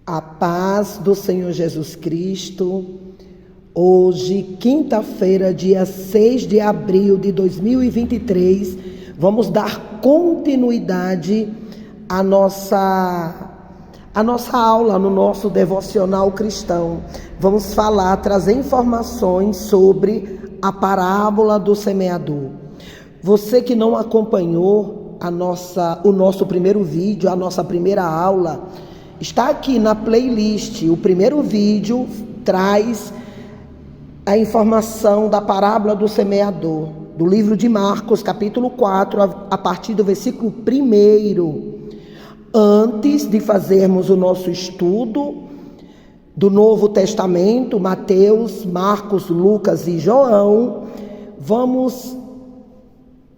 A paz do Senhor Jesus Cristo. Hoje, quinta-feira, dia 6 de abril de 2023, vamos dar continuidade à nossa aula no nosso devocional cristão. Vamos trazer informações sobre a parábola do semeador. Você que não acompanhou o nosso primeiro vídeo, a nossa primeira aula, está aqui na playlist. O primeiro vídeo traz a informação da parábola do semeador, do livro de Marcos, capítulo 4, a partir do versículo 1. Antes de fazermos o nosso estudo do Novo Testamento, Mateus, Marcos, Lucas e João, vamos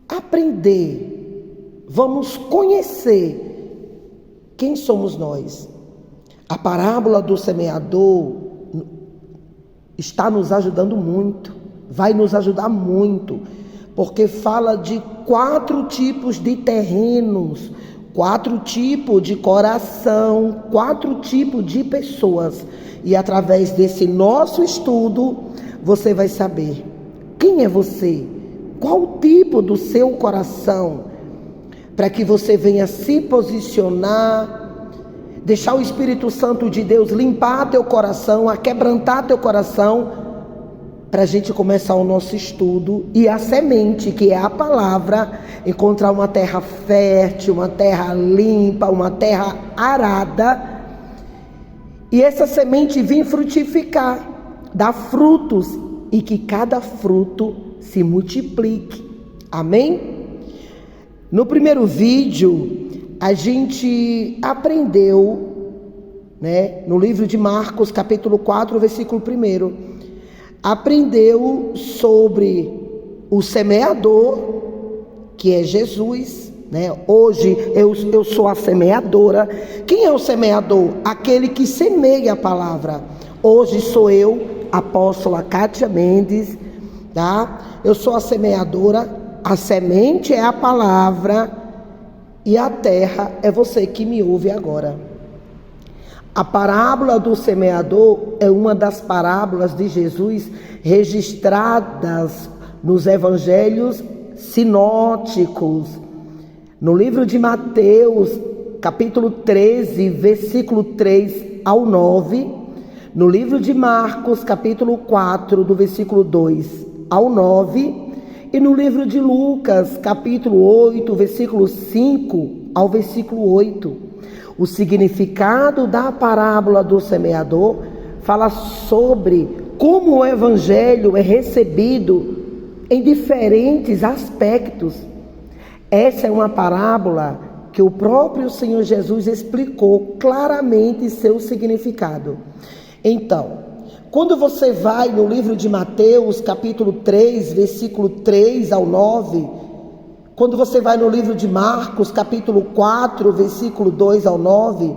aprender, vamos conhecer quem somos nós. A parábola do semeador está nos ajudando muito, vai nos ajudar muito, porque fala de 4 tipos de terrenos, 4 tipos de coração, 4 tipos de pessoas. E através desse nosso estudo, você vai saber quem é você, qual o tipo do seu coração, para que você venha se posicionar, deixar o Espírito Santo de Deus limpar teu coração, aquebrantar teu coração, para a gente começar o nosso estudo e a semente, que é a palavra, encontrar uma terra fértil, uma terra limpa, uma terra arada, e essa semente vir frutificar, dar frutos, e que cada fruto se multiplique. Amém? No primeiro vídeo, a gente aprendeu, no livro de Marcos, capítulo 4, versículo 1, aprendeu sobre o semeador, que é Jesus, Hoje eu sou a semeadora. Quem é o semeador? Aquele que semeia a palavra. Hoje sou eu, apóstola Kátia Mendes, Eu sou a semeadora, a semente é a palavra e a terra é você que me ouve agora. A parábola do semeador é uma das parábolas de Jesus registradas nos evangelhos sinóticos. No livro de Mateus, capítulo 13, versículo 3 ao 9. No livro de Marcos, capítulo 4, do versículo 2 ao 9. E no livro de Lucas, capítulo 8, versículo 5 ao versículo 8. O significado da parábola do semeador fala sobre como o evangelho é recebido em diferentes aspectos. Essa é uma parábola que o próprio Senhor Jesus explicou claramente seu significado. Então, quando você vai no livro de Mateus, capítulo 3, versículo 3 ao 9, quando você vai no livro de Marcos, capítulo 4, versículo 2 ao 9,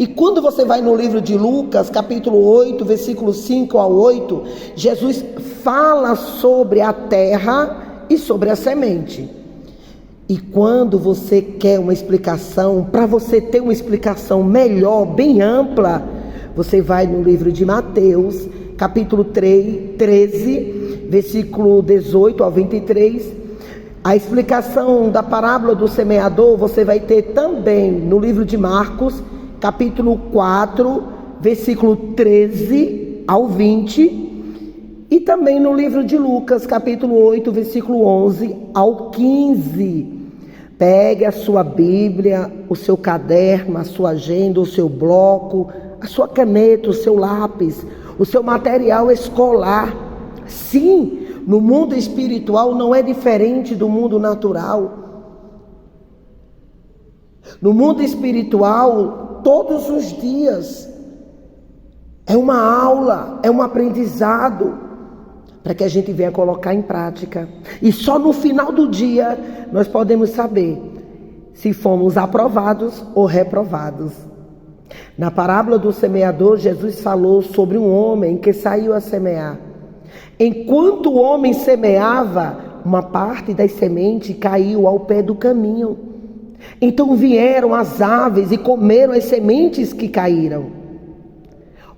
e quando você vai no livro de Lucas, capítulo 8, versículo 5 ao 8, Jesus fala sobre a terra e sobre a semente. E quando você quer uma explicação, para você ter uma explicação melhor, bem ampla, você vai no livro de Mateus, capítulo 13, versículo 18 ao 23. A explicação da parábola do semeador você vai ter também no livro de Marcos, capítulo 4, versículo 13 ao 20. E também no livro de Lucas, capítulo 8, versículo 11 ao 15. Pegue a sua Bíblia, o seu caderno, a sua agenda, o seu bloco, a sua caneta, o seu lápis, o seu material escolar. Sim, no mundo espiritual não é diferente do mundo natural. No mundo espiritual, todos os dias, é uma aula, é um aprendizado, para que a gente venha colocar em prática. E só no final do dia nós podemos saber se fomos aprovados ou reprovados. Na parábola do semeador, Jesus falou sobre um homem que saiu a semear. Enquanto o homem semeava, uma parte das sementes caiu ao pé do caminho. Então vieram as aves e comeram as sementes que caíram.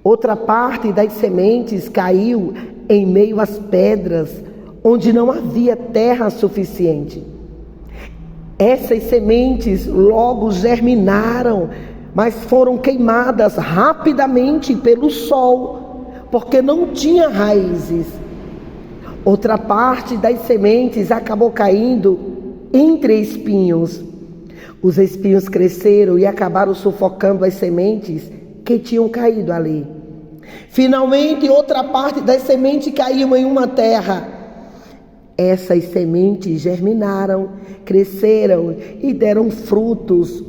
Outra parte das sementes caiu em meio às pedras, onde não havia terra suficiente. Essas sementes logo germinaram, mas foram queimadas rapidamente pelo sol, porque não tinha raízes. Outra parte das sementes acabou caindo entre espinhos. Os espinhos cresceram e acabaram sufocando as sementes que tinham caído ali. Finalmente, outra parte das sementes caiu em uma terra. Essas sementes germinaram, cresceram e deram frutos.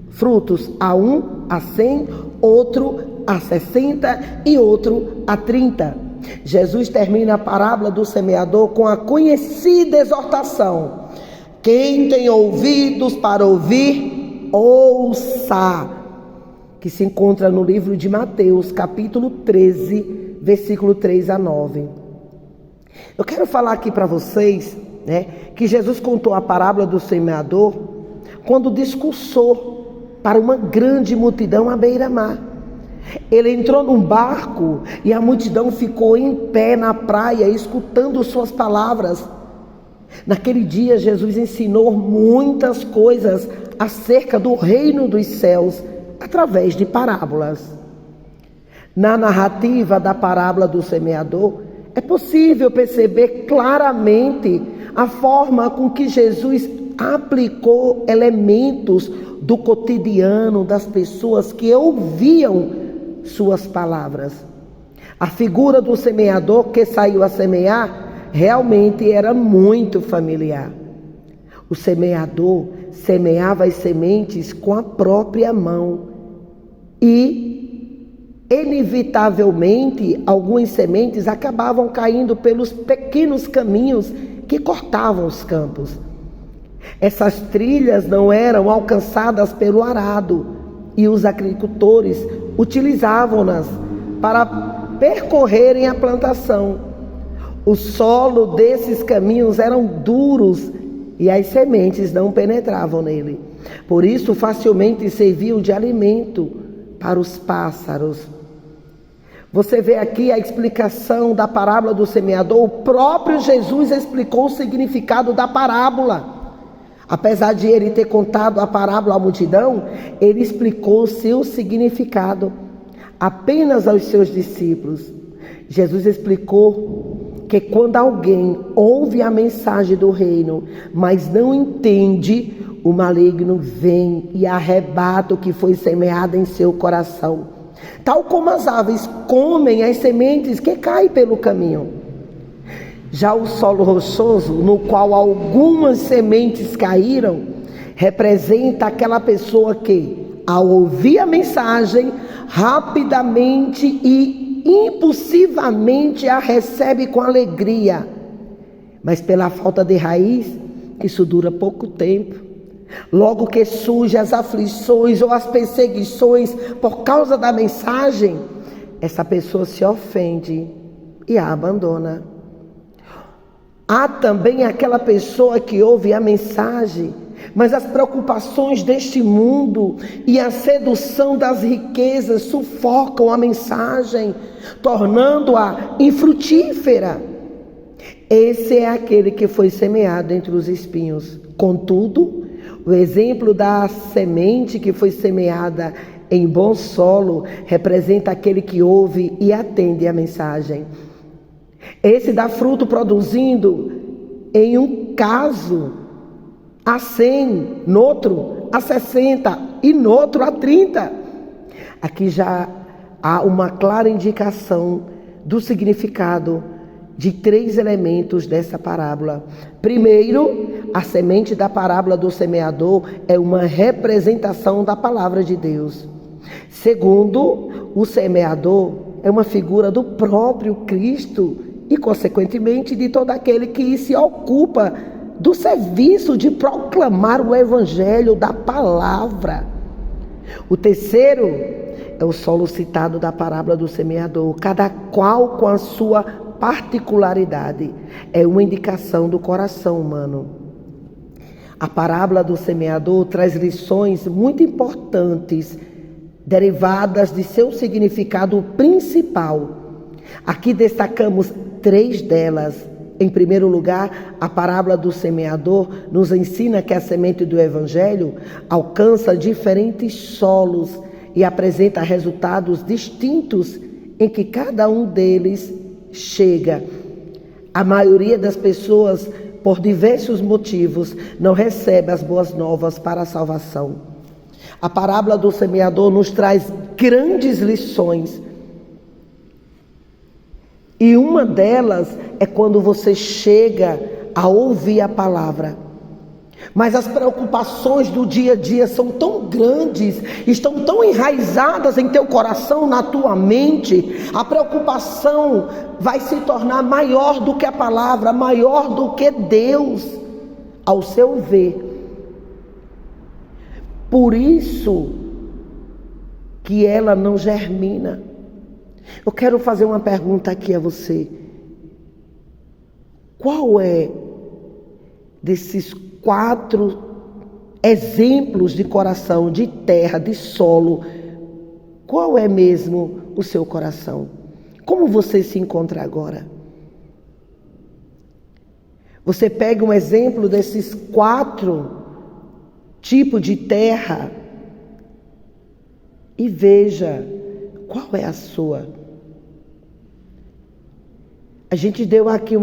Frutos a 1, a 100, outro a 60 e outro a 30. Jesus termina a parábola do semeador com a conhecida exortação: quem tem ouvidos para ouvir, ouça, que se encontra no livro de Mateus, capítulo 13, versículo 3 a 9. Eu quero falar aqui para vocês, que Jesus contou a parábola do semeador quando discursou para uma grande multidão à beira-mar. Ele entrou num barco e a multidão ficou em pé na praia, escutando suas palavras. Naquele dia, Jesus ensinou muitas coisas acerca do reino dos céus, através de parábolas. Na narrativa da parábola do semeador, é possível perceber claramente a forma com que Jesus aplicou elementos do cotidiano das pessoas que ouviam suas palavras. A figura do semeador que saiu a semear realmente era muito familiar. O semeador semeava as sementes com a própria mão e, inevitavelmente, algumas sementes acabavam caindo pelos pequenos caminhos que cortavam os campos. Essas trilhas não eram alcançadas pelo arado e os agricultores utilizavam-nas para percorrerem a plantação. O solo desses caminhos eram duros e as sementes não penetravam nele. Por isso, facilmente serviam de alimento para os pássaros. Você vê aqui a explicação da parábola do semeador. O próprio Jesus explicou o significado da parábola. Apesar de ele ter contado a parábola à multidão, ele explicou o seu significado apenas aos seus discípulos. Jesus explicou que quando alguém ouve a mensagem do reino, mas não entende, o maligno vem e arrebata o que foi semeado em seu coração. Tal como as aves comem as sementes que caem pelo caminho. Já o solo rochoso, no qual algumas sementes caíram, representa aquela pessoa que, ao ouvir a mensagem, rapidamente e impulsivamente a recebe com alegria. Mas pela falta de raiz, isso dura pouco tempo. Logo que surgem as aflições ou as perseguições por causa da mensagem, essa pessoa se ofende e a abandona. Há também aquela pessoa que ouve a mensagem, mas as preocupações deste mundo e a sedução das riquezas sufocam a mensagem, tornando-a infrutífera. Esse é aquele que foi semeado entre os espinhos. Contudo, o exemplo da semente que foi semeada em bom solo representa aquele que ouve e atende a mensagem. Esse dá fruto produzindo, em um caso, a 100, noutro a 60 e noutro a 30. Aqui já há uma clara indicação do significado de 3 elementos dessa parábola. Primeiro, a semente da parábola do semeador é uma representação da palavra de Deus. Segundo, o semeador é uma figura do próprio Cristo e, consequentemente, de todo aquele que se ocupa do serviço de proclamar o evangelho da palavra. O terceiro é o solo citado da parábola do semeador, cada qual com a sua particularidade. É uma indicação do coração humano. A parábola do semeador traz lições muito importantes derivadas de seu significado principal. Aqui destacamos 3 delas. Em primeiro lugar, a parábola do semeador nos ensina que a semente do Evangelho alcança diferentes solos e apresenta resultados distintos em que cada um deles chega. A maioria das pessoas, por diversos motivos, não recebe as boas novas para a salvação. A parábola do semeador nos traz grandes lições. E uma delas é quando você chega a ouvir a palavra. Mas as preocupações do dia a dia são tão grandes, estão tão enraizadas em teu coração, na tua mente, a preocupação vai se tornar maior do que a palavra, maior do que Deus, ao seu ver. Por isso que ela não germina. Eu quero fazer uma pergunta aqui a você. Qual é desses 4 exemplos de coração, de terra, de solo, qual é mesmo o seu coração? Como você se encontra agora? Você pega um exemplo desses 4 tipos de terra e veja qual é a sua. A gente deu aqui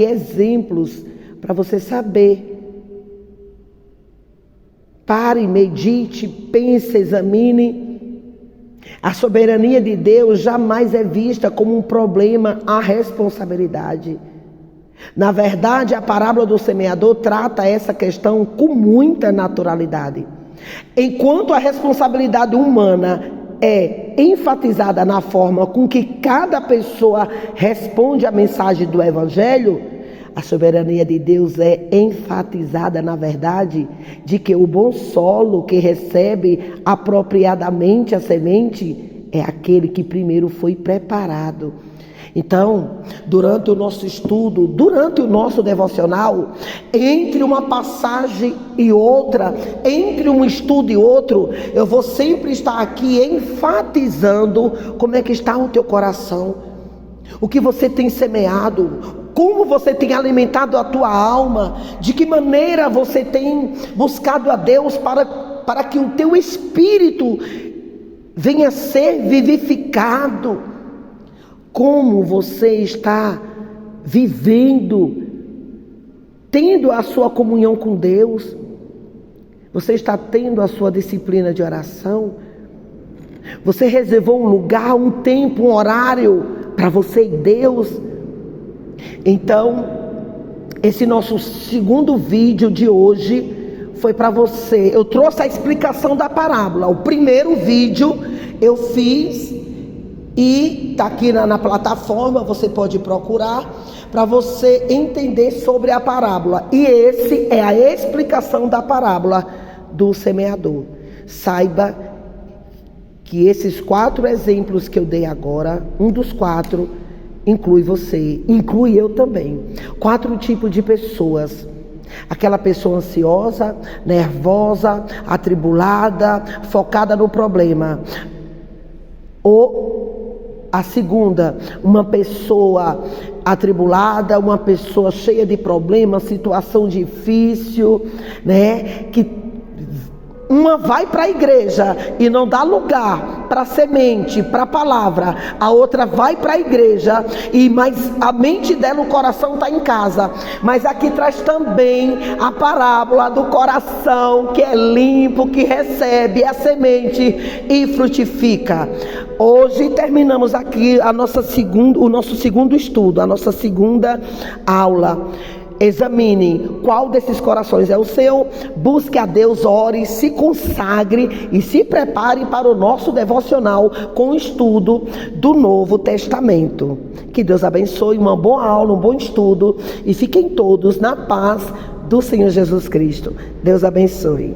exemplos para você saber. Pare, medite, pense, examine. A soberania de Deus jamais é vista como um problema, a responsabilidade. Na verdade, a parábola do semeador trata essa questão com muita naturalidade. Enquanto a responsabilidade humana é enfatizada na forma com que cada pessoa responde à mensagem do Evangelho, a soberania de Deus é enfatizada na verdade de que o bom solo que recebe apropriadamente a semente é aquele que primeiro foi preparado. Então, durante o nosso estudo, durante o nosso devocional, entre uma passagem e outra, entre um estudo e outro, eu vou sempre estar aqui enfatizando como é que está o teu coração, o que você tem semeado, como você tem alimentado a tua alma, de que maneira você tem buscado a Deus para que o teu espírito venha a ser vivificado. Como você está vivendo, tendo a sua comunhão com Deus? Você está tendo a sua disciplina de oração? Você reservou um lugar, um tempo, um horário para você e Deus? Então, esse nosso segundo vídeo de hoje foi para você. Eu trouxe a explicação da parábola. O primeiro vídeo eu fiz e está aqui na plataforma, você pode procurar para você entender sobre a parábola. E esse é a explicação da parábola do semeador. Saiba que esses 4 exemplos que eu dei agora, um dos 4 inclui você, inclui eu também. 4 tipos de pessoas. Aquela pessoa ansiosa, nervosa, atribulada, focada no problema. Ou a segunda, uma pessoa atribulada, uma pessoa cheia de problemas, situação difícil, né? Que uma vai para a igreja e não dá lugar para a semente, para a palavra. A outra vai para a igreja, mas a mente dela, o coração está em casa. Mas aqui traz também a parábola do coração que é limpo, que recebe a semente e frutifica. Hoje terminamos aqui o nosso segundo estudo, a nossa segunda aula. Examine qual desses corações é o seu, busque a Deus, ore, se consagre e se prepare para o nosso devocional com o estudo do Novo Testamento. Que Deus abençoe, uma boa aula, um bom estudo e fiquem todos na paz do Senhor Jesus Cristo. Deus abençoe.